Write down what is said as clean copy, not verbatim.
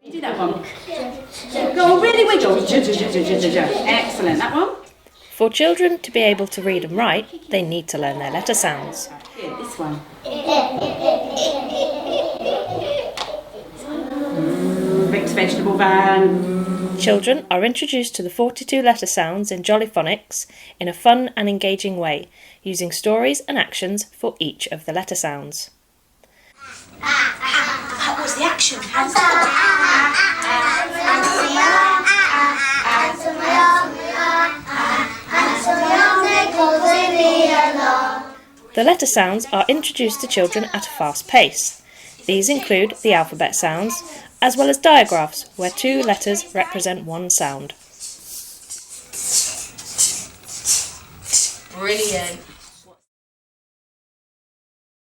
Do that one. Go, really wiggle. Excellent. That one. For children to be able to read and write, they need to learn their letter sounds. Here, this one. Vic's vegetable van. Children are introduced to the 42 letter sounds in Jolly Phonics in a fun and engaging way, using stories and actions for each of the letter sounds. What was the action? The letter sounds are introduced to children at a fast pace. These include the alphabet sounds, as well as diagraphs where 2 letters represent 1 sound. Brilliant.